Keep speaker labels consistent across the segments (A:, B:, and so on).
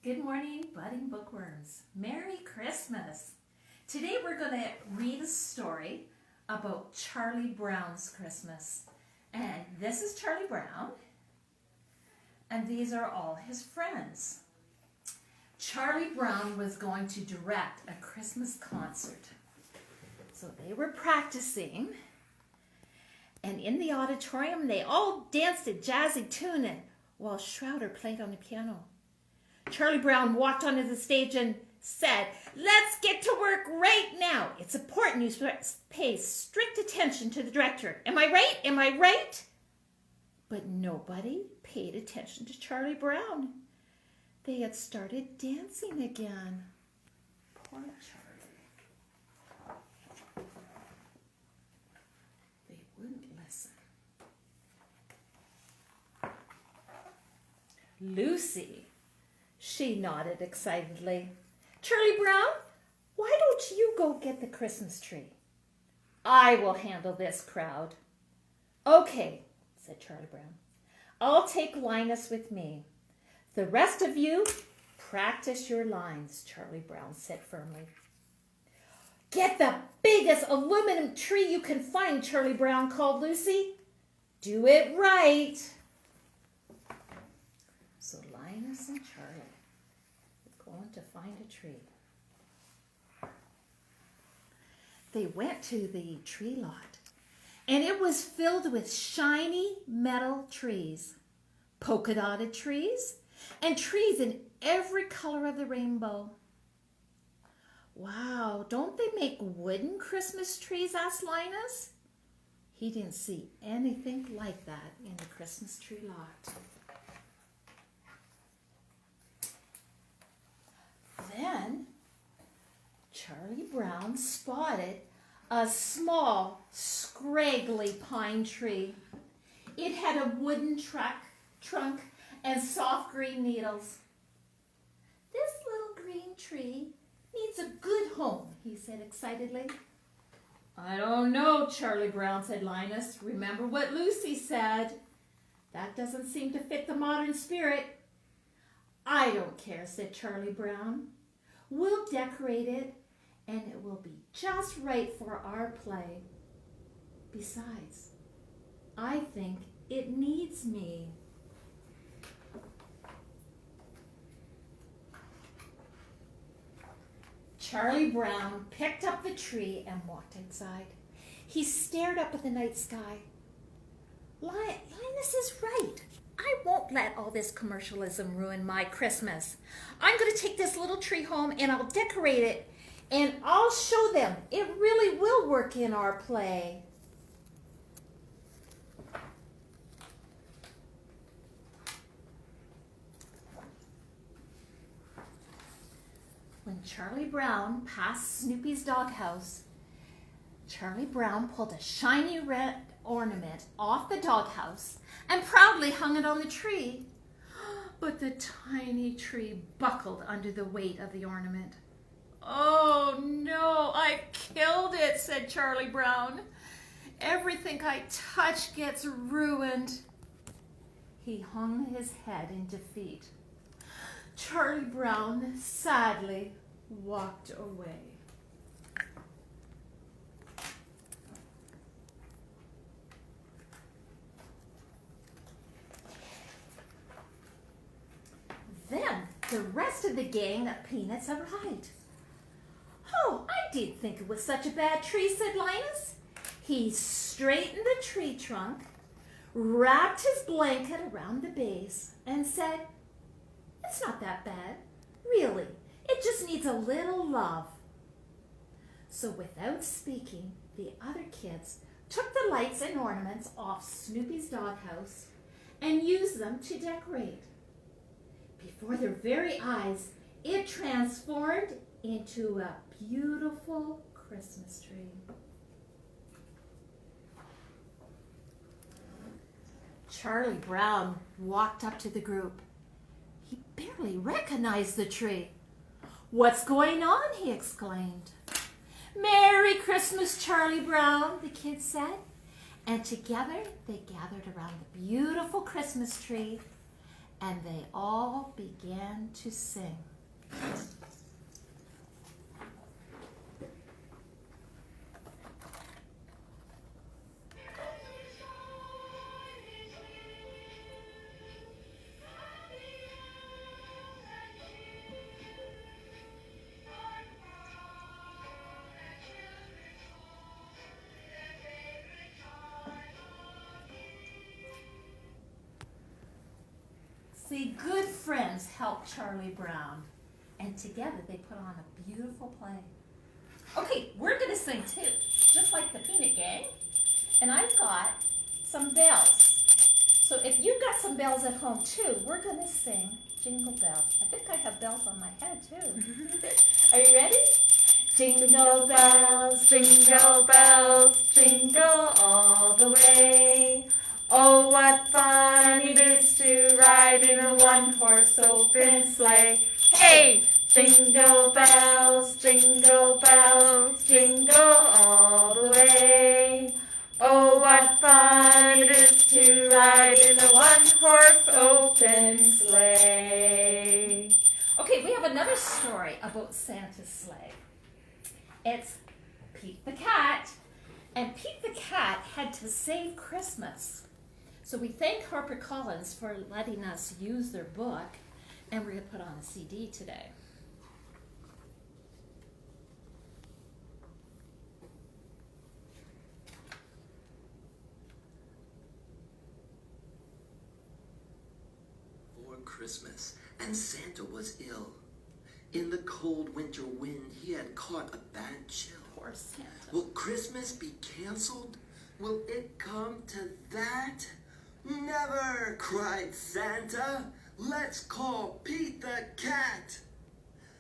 A: Good morning, budding bookworms. Merry Christmas. Today we're going to read a story about Charlie Brown's Christmas. And this is Charlie Brown, and these are all his friends. Charlie Brown was going to direct a Christmas concert. So they were practicing, and in the auditorium they all danced a jazzy tune while Schroeder played on the piano. Charlie Brown walked onto the stage and said, "Let's get to work right now. It's important you pay strict attention to the director. Am I right? Am I right?" But nobody paid attention to Charlie Brown. They had started dancing again. Poor Charlie. They wouldn't listen. Lucy, she nodded excitedly. "Charlie Brown, why don't you go get the Christmas tree? I will handle this crowd." "Okay," said Charlie Brown. "I'll take Linus with me. The rest of you, practice your lines," Charlie Brown said firmly. "Get the biggest aluminum tree you can find," Charlie Brown called Lucy. "Do it right." So Linus and Charlie were going to find a tree. They went to the tree lot, and it was filled with shiny metal trees, polka-dotted trees, and trees in every color of the rainbow. "Wow, don't they make wooden Christmas trees?" asked Linus. He didn't see anything like that in the Christmas tree lot. Then Charlie Brown spotted a small, scraggly pine tree. It had a wooden trunk and soft green needles. "This little green tree needs a good home," he said excitedly. "I don't know, Charlie Brown," said Linus. "Remember what Lucy said. That doesn't seem to fit the modern spirit." "I don't care," said Charlie Brown. "We'll decorate it, and it will be just right for our play. Besides, I think it needs me." Charlie Brown picked up the tree and walked inside. He stared up at the night sky. Linus is right. I won't let all this commercialism ruin my Christmas. I'm going to take this little tree home and I'll decorate it, and I'll show them it really will work in our play. When Charlie Brown passed Snoopy's doghouse, Charlie Brown pulled a shiny red ornament off the doghouse and proudly hung it on the tree. But the tiny tree buckled under the weight of the ornament. "Oh no, I've killed it," said Charlie Brown. "Everything I touch gets ruined." He hung his head in defeat. Charlie Brown sadly walked away. Then the rest of the gang of Peanuts arrived. "Oh, I didn't think it was such a bad tree," said Linus. He straightened the tree trunk, wrapped his blanket around the base, and said, "It's not that bad. Really, it just needs a little love." So without speaking, the other kids took the lights and ornaments off Snoopy's doghouse and used them to decorate. Before their very eyes, it transformed into a beautiful Christmas tree. Charlie Brown walked up to the group. He barely recognized the tree. "What's going on?" he exclaimed. "Merry Christmas, Charlie Brown," the kids said. And together they gathered around the beautiful Christmas tree and they all began to sing. See, good friends helped Charlie Brown, and together they put on a beautiful play. Okay, we're going to sing too, just like the Peanut Gang, and I've got some bells. So if you've got some bells at home too, we're going to sing Jingle Bells. I think I have bells on my head too. Are you ready? Jingle bells, jingle all the way. Oh, what fun it is to ride in a one-horse open sleigh. Hey! Jingle bells, jingle all the way. Oh, what fun it is to ride in a one-horse open sleigh. Okay, we have another story about Santa's sleigh. It's Pete the Cat. And Pete the Cat had to save Christmas. So we thank HarperCollins for letting us use their book, and we're going to put on a CD today.
B: For Christmas, and Santa was ill. In the cold winter wind, he had caught a bad chill.
A: Poor Santa.
B: Will Christmas be canceled? Will it come to that? Never, cried Santa. Let's call Pete the Cat.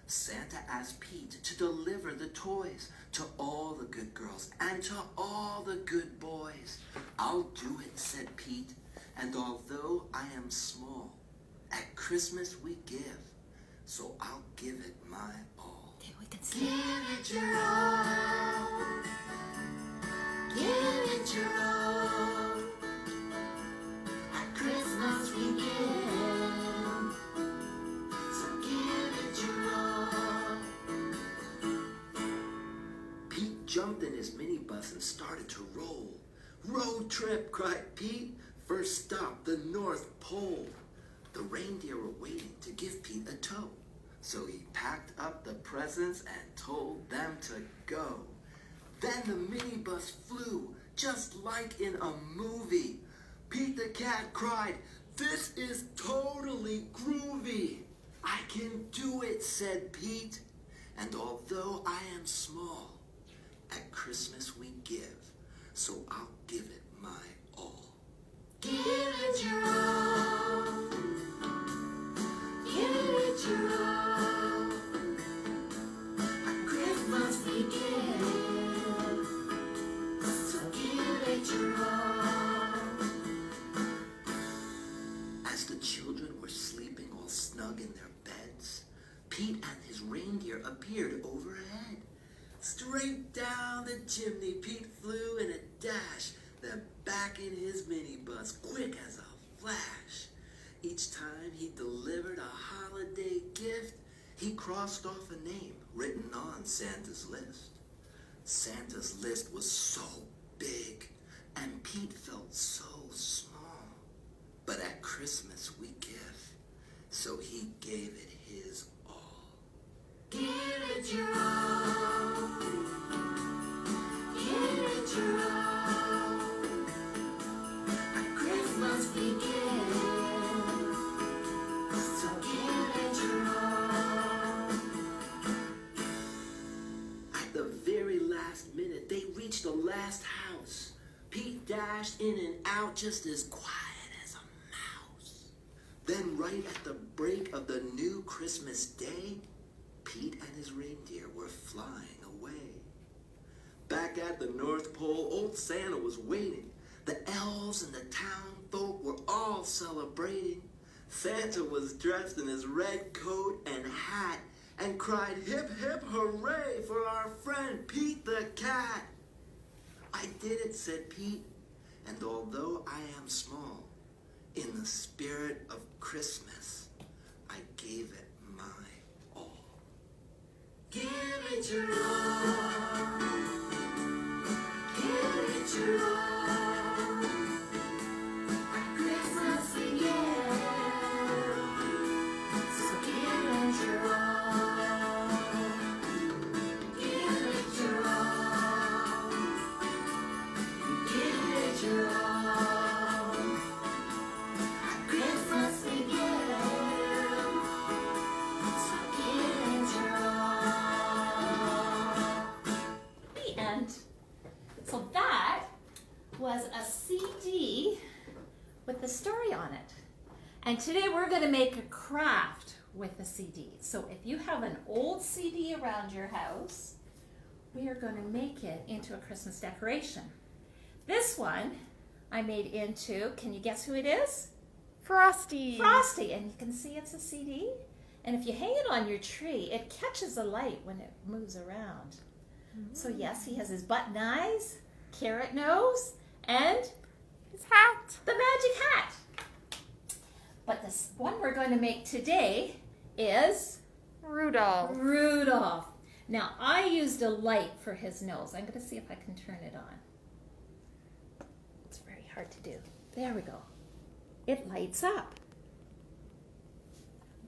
B: Santa asked Pete to deliver the toys to all the good girls and to all the good boys. I'll do it, said Pete, and although I am small, at Christmas we give, so I'll give it my all.
A: Okay, we can sing.
B: Give it your all. Give it your all. At Christmas we give, so give it your all. Pete jumped in his minibus and started to roll. Road trip, cried Pete. First stop, the North Pole. The reindeer were waiting to give Pete a tow. So he packed up the presents and told them to go. Then the minibus flew, just like in a movie. Pete the Cat cried, "This is totally groovy." "I can do it," said Pete. And although I am small, at Christmas we give, so I'll give it my all. Give it your all. Give it your all. At Christmas we give, so give it your all. As the children were sleeping all snug in their beds, Pete and his reindeer appeared overhead. Straight down the chimney Pete flew in a dash, then back in his minibus, quick as a flash. Each time he delivered a holiday gift, he crossed off a name written on Santa's list. Santa's list was so big, and Pete felt so small. But at Christmas we give, so he gave it his all. Give it your all. Give it your all. At Christmas we give, so give it your all. At the very last minute, they reached the last house. Pete dashed in and out just as quiet as a mouse. Then right at the break of the new Christmas day, Pete and his reindeer were flying away. Back at the North Pole, old Santa was waiting. The elves and the town folk were all celebrating. Santa was dressed in his red coat and hat and cried, "Hip, hip, hooray for our friend Pete the Cat." "I did it," said Pete, "and although I am small, In the spirit of Christmas, I gave it my all. Give it your all. Give it your all. At Christmas we give. So give it your all. Give it your all. Give it your all. At Christmas we give. So give it your all.
A: The end. So that was a CD with the story on it. And today we're going to make a craft with the CD. So if you have an old CD around your house, we are going to make it into a Christmas decoration. This one I made into, can you guess who it is?
C: Frosty.
A: Frosty. And you can see it's a CD. And if you hang it on your tree, it catches the light when it moves around. So yes, he has his button eyes, carrot nose, and
C: His hat.
A: the magic hat. But this one we're going to make today is
C: Rudolph.
A: Rudolph. Now I used a light for his nose. I'm going to see if I can turn it on. It's very hard to do. There we go. It lights up.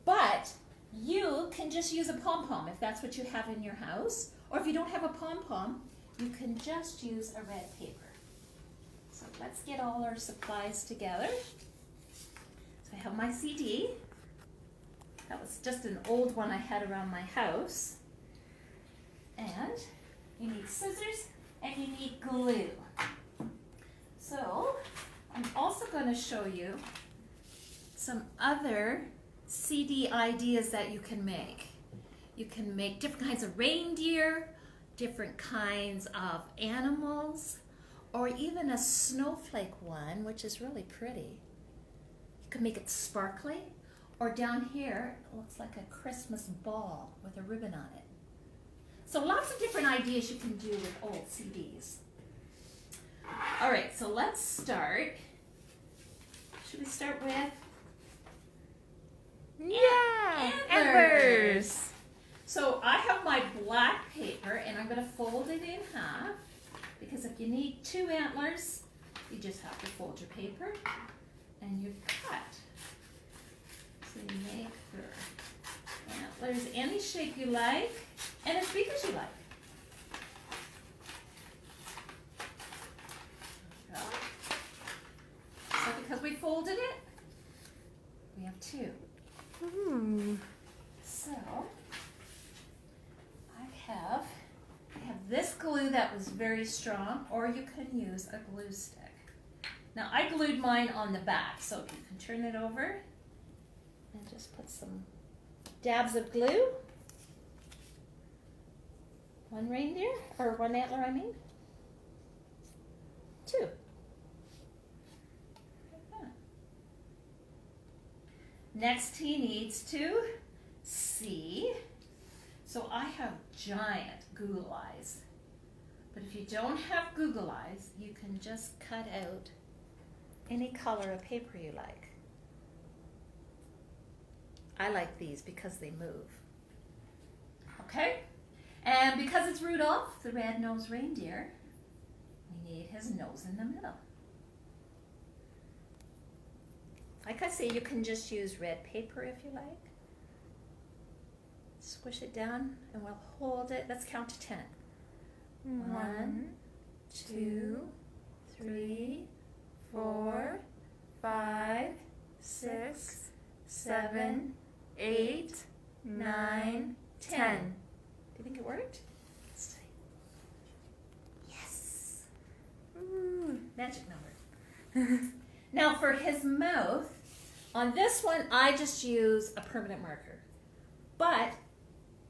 A: But you can just use a pom-pom if that's what you have in your house. Or if you don't have a pom-pom, you can just use a red paper. So let's get all our supplies together. So I have my CD. That was just an old one I had around my house. And you need scissors and you need glue. So I'm also going to show you some other CD ideas that you can make. You can make different kinds of reindeer, different kinds of animals, or even a snowflake one, which is really pretty. You can make it sparkly, or down here, it looks like a Christmas ball with a ribbon on it. So lots of different ideas you can do with old CDs. All right, so let's start. Should we start with
C: Yeah.
A: antlers? So I have my black paper and I'm going to fold it in half because if you need 2 antlers, you just have to fold your paper and you cut. So you make your antlers any shape you like and as big as you like. There we go. So because we folded it, we have 2. So I have this glue that was very strong, or you can use a glue stick. Now I glued mine on the back, so you can turn it over and just put some dabs of glue. 1 reindeer, or 1 antler I mean. 2. Like that. Next he needs to see. So I have giant Google eyes. But if you don't have Google eyes, you can just cut out any color of paper you like. I like these because they move. Okay? And because it's Rudolph, the red-nosed reindeer, we need his nose in the middle. Like I say, you can just use red paper if you like. Squish it down and we'll hold it. Let's count to 10. 1, 2, 3, 4, 5, 6, 7, 8, 9, 10. Do you think it worked? Let's see. Yes. Ooh, magic number. Now for his mouth, on this one I just use a permanent marker. But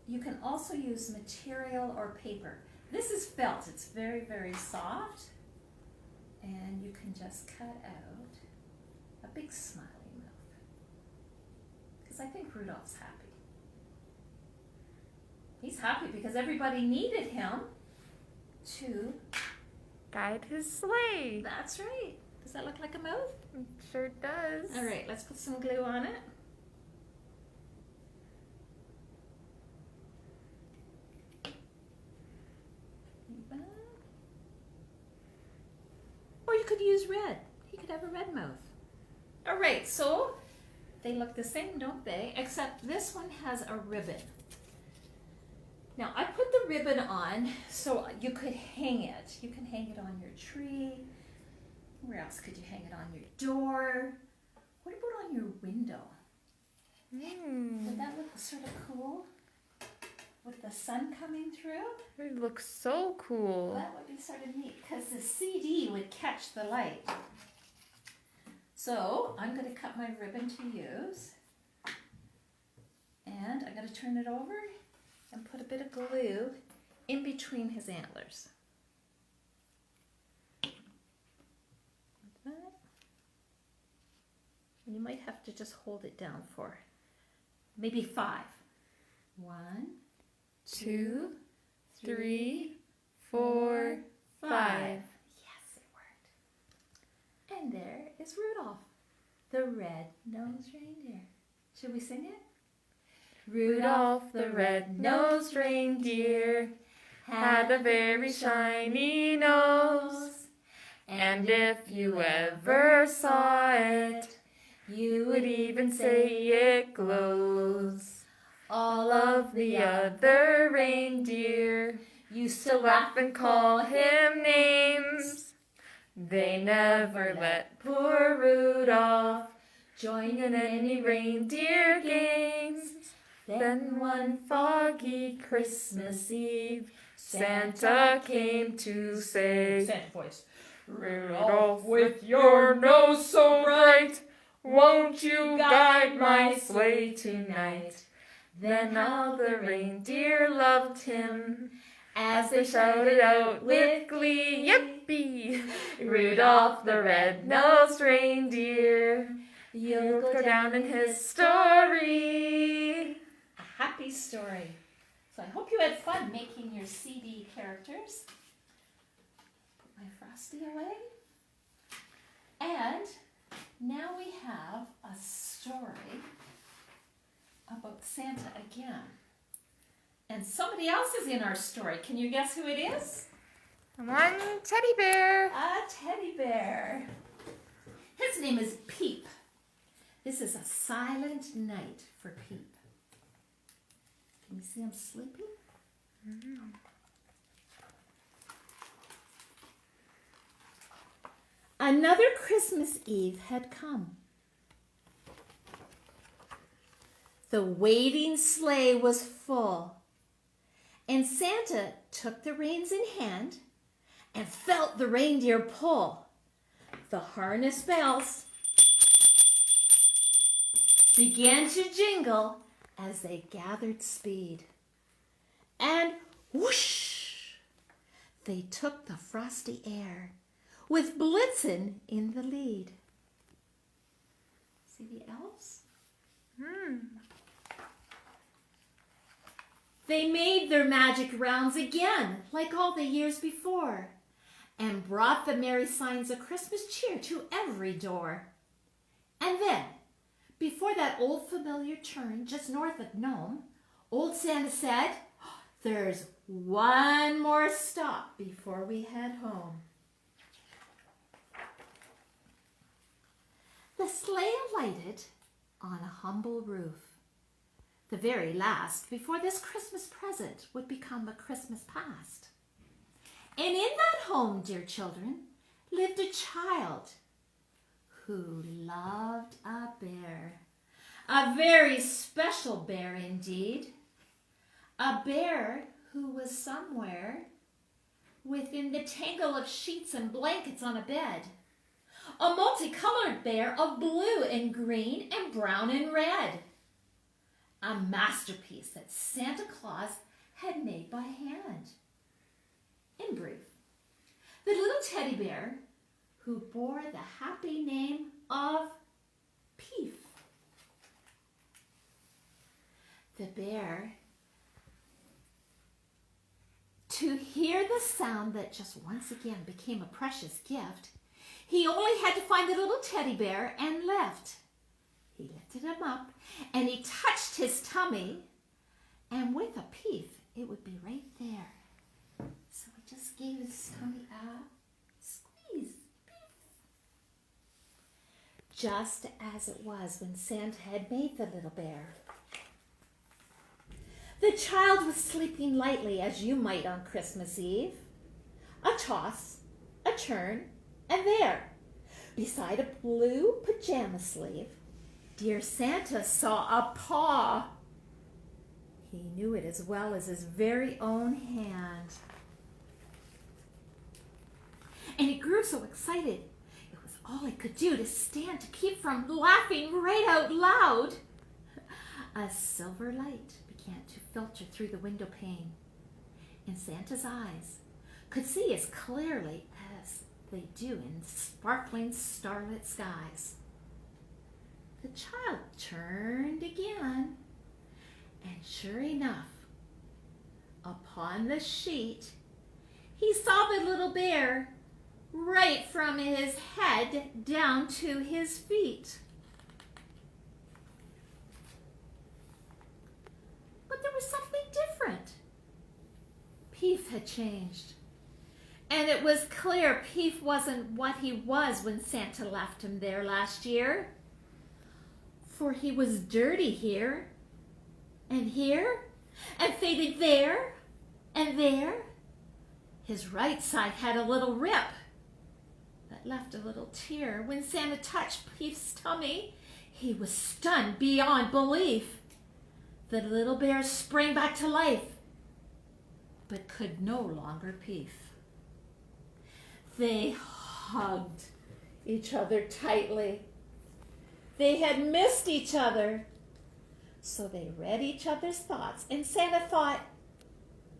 A: you can also use material or paper. This is felt. It's very, very soft. And you can just cut out a big smiley mouth. Because I think Rudolph's happy. He's happy because everybody needed him to
C: Guide his sleigh.
A: That's right. Does that look like a mouth?
C: It sure does.
A: All right, let's put some glue on it. Like that. Or you could use red. He could have a red mouth. All right, so they look the same, don't they? Except this one has a ribbon. Now, I put the ribbon on so you could hang it. You can hang it on your tree. Where else could you hang it on your door? What about on your window? Would that look sort of cool? With the sun coming through?
C: It looks so cool.
A: That would be sort of neat because the CD would catch the light. So I'm going to cut my ribbon to use. And I'm going to turn it over and put a bit of glue in between his antlers. Like that. And you might have to just hold it down for maybe 5. 1, 2, 3, 4, 5. Yes, it worked. And there is Rudolph, the red-nosed reindeer. Should we sing it?
C: Rudolph the red-nosed reindeer had a very shiny nose, and if you ever saw it, you would even say it glows. All of the other reindeer used to laugh and call him names. They never let poor Rudolph join in any reindeer games. Then one foggy Christmas Eve, Santa came to say,
A: Santa voice.
C: Rudolph, with your nose so bright, won't you guide my sleigh tonight? Then all the reindeer loved him as they shouted out with glee, yippee! Rudolph the red-nosed reindeer, you'll go down in history.
A: A happy story. So I hope you had fun making your CD characters. Put my Frosty away. And now we have a story about Santa again. And somebody else is in our story. Can you guess who it is?
C: One teddy bear.
A: A teddy bear. His name is Peep. This is a silent night for Peep. Can you see him sleeping? Another Christmas Eve had come. The waiting sleigh was full, and Santa took the reins in hand and felt the reindeer pull. The harness bells began to jingle as they gathered speed. And whoosh, they took the frosty air, with Blitzen in the lead. See the elves? They made their magic rounds again, like all the years before, and brought the merry signs of Christmas cheer to every door. And then, before that old familiar turn just north of Nome, old Santa said, there's one more stop before we head home. The sleigh alighted on a humble roof, the very last before this Christmas present would become a Christmas past. And in that home, dear children, lived a child who loved a bear. A very special bear indeed. A bear who was somewhere within the tangle of sheets and blankets on a bed. A multicolored bear of blue and green and brown and red. A masterpiece that Santa Claus had made by hand. In brief, the little teddy bear who bore the happy name of Peep. The bear, to hear the sound that just once again became a precious gift, He only had to find the little teddy bear and left. He lifted him up and he touched his tummy, and with a peef, it would be right there. So he just gave his tummy a squeeze. Just as it was when Santa had made the little bear. The child was sleeping lightly, as you might on Christmas Eve. A toss, a turn, and there, beside a blue pajama sleeve, dear Santa saw a paw. He knew it as well as his very own hand. And he grew so excited, it was all he could do to stand to keep from laughing right out loud. A silver light began to filter through the window pane, and Santa's eyes could see as clearly as they do in sparkling starlit skies. The child turned again, and sure enough, upon the sheet, he saw the little bear right from his head down to his feet. But there was something different. Peef had changed. And it was clear Peef wasn't what he was when Santa left him there last year. For he was dirty here, and faded there, and there. His right side had a little rip that left a little tear. When Santa touched Peef's tummy, he was stunned beyond belief. The little bear sprang back to life, but could no longer peef. They hugged each other tightly. They had missed each other, so they read each other's thoughts, and Santa thought,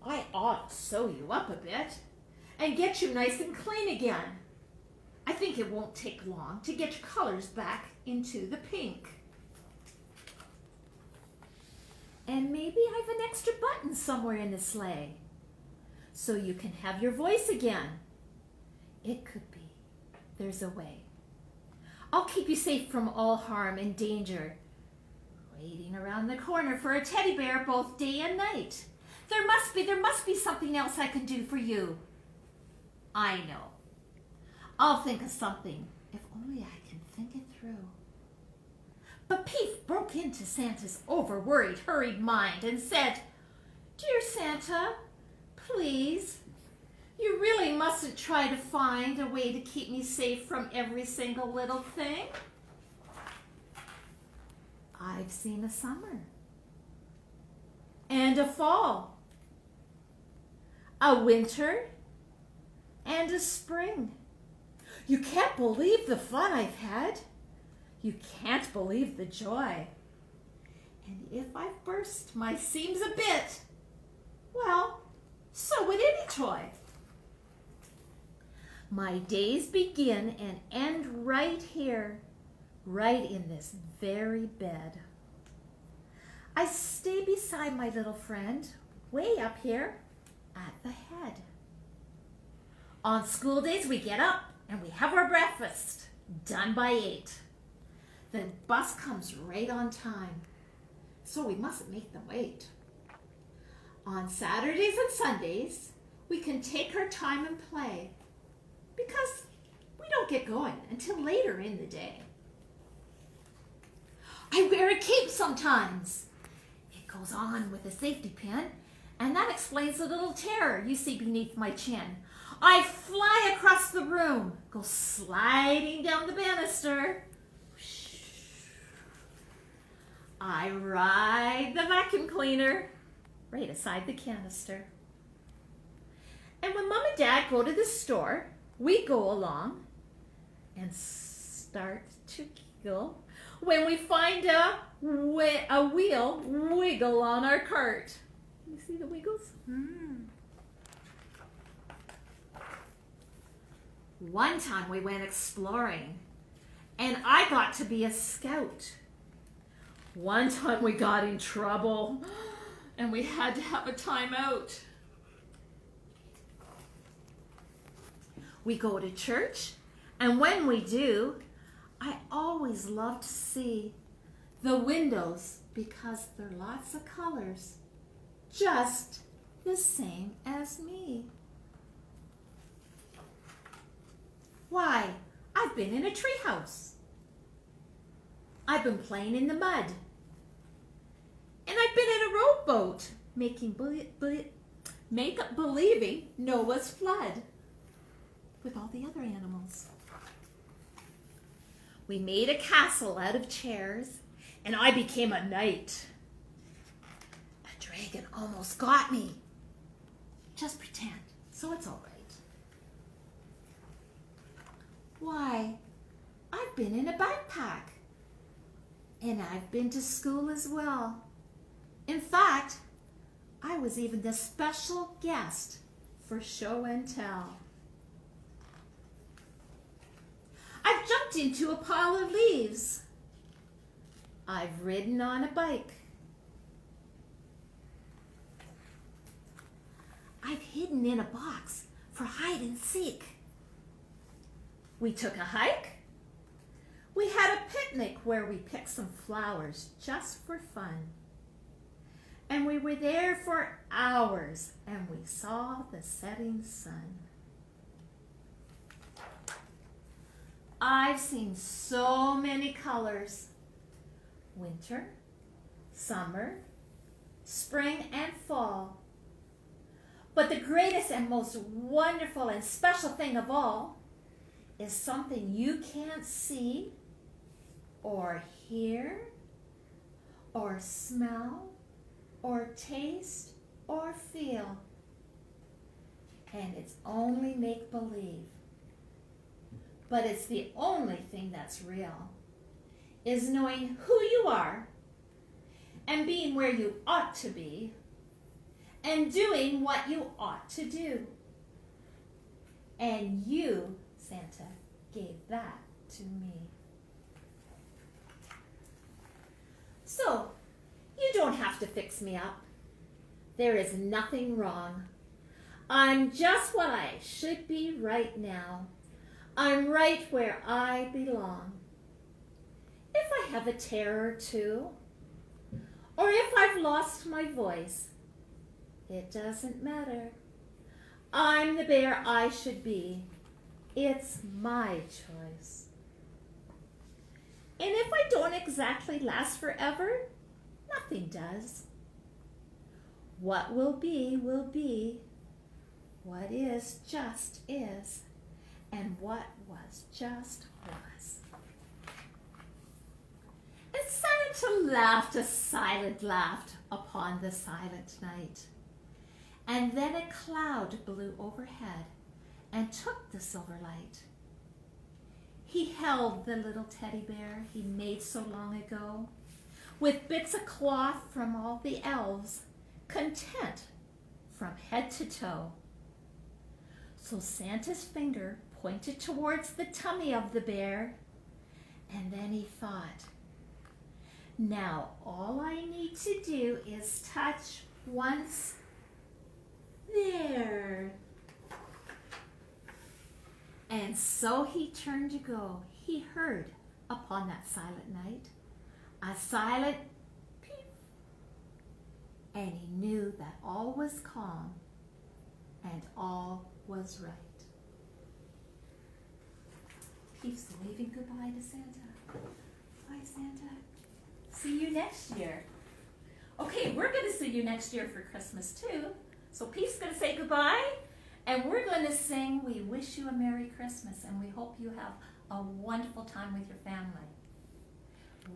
A: I ought to sew you up a bit and get you nice and clean again. I think it won't take long to get your colors back into the pink. And maybe I have an extra button somewhere in the sleigh, so you can have your voice again. It could be. There's a way. I'll keep you safe from all harm and danger, waiting around the corner for a teddy bear both day and night. There must be something else I can do for you. I know. I'll think of something, if only I can think it through. But Peef broke into Santa's over-worried, hurried mind and said, Dear Santa, please, you really mustn't try to find a way to keep me safe from every single little thing. I've seen a summer and a fall, a winter and a spring. You can't believe the fun I've had. You can't believe the joy. And if I've burst my seams a bit, well, so would any toy. My days begin and end right here, right in this very bed. I stay beside my little friend, way up here at the head. On school days, we get up and we have our breakfast, done by 8. The bus comes right on time, so we mustn't make them wait. On Saturdays and Sundays, we can take our time and play, because we don't get going until later in the day. I wear a cape sometimes. It goes on with a safety pin, and that explains the little tear you see beneath my chin. I fly across the room, go sliding down the banister. I ride the vacuum cleaner right aside the canister. And when Mom and Dad go to the store, we go along and start to giggle when we find a wheel wiggle on our cart. You see the wiggles? One time we went exploring, and I got to be a scout. One time we got in trouble, and we had to have a timeout. We go to church, And when we do, I always love to see the windows because there are lots of colors, just the same as me. Why, I've been in a treehouse. I've been playing in the mud. And I've been in a rowboat believing Noah's flood with all the other animals. We made a castle out of chairs and I became a knight. A dragon almost got me. Just pretend, so it's all right. Why, I've been in a backpack. And I've been to school as well. In fact, I was even the special guest for show and tell. I've jumped into a pile of leaves. I've ridden on a bike. I've hidden in a box for hide and seek. We took a hike. We had a picnic where we picked some flowers just for fun. And we were there for hours and we saw the setting sun. I've seen so many colors. Winter, summer, spring, and fall. But the greatest and most wonderful and special thing of all is something you can't see or hear or smell or taste or feel. And it's only make-believe. But it's the only thing that's real, is knowing who you are and being where you ought to be and doing what you ought to do. And you, Santa, gave that to me. So, you don't have to fix me up. There is nothing wrong. I'm just what I should be right now. I'm right where I belong. If I have a tear or two, or if I've lost my voice, it doesn't matter. I'm the bear I should be. It's my choice. And if I don't exactly last forever, nothing does. What will be, will be. What is, just is. And what was, just was. And Santa laughed a silent laugh upon the silent night. And then a cloud blew overhead and took the silver light. He held the little teddy bear he made so long ago, with bits of cloth from all the elves, content from head to toe. So Santa's finger pointed towards the tummy of the bear, and then he thought, now all I need to do is touch once. There. And so he turned to go. He heard upon that silent night a silent peep, and he knew that all was calm and all was right. Peeps waving goodbye to Santa. Bye, Santa. See you next year. Okay, we're going to see you next year for Christmas too. So Peeps going to say goodbye, and we're going to sing We Wish You a Merry Christmas, and we hope you have a wonderful time with your family.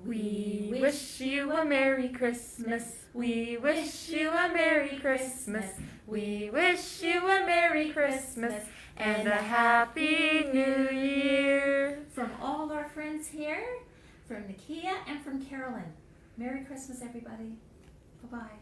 C: We wish you a Merry Christmas. We wish you a Merry Christmas. We wish you a Merry Christmas and a Happy New Year.
A: From all our friends here, from Nakia and from Carolyn. Merry Christmas, everybody. Bye-bye.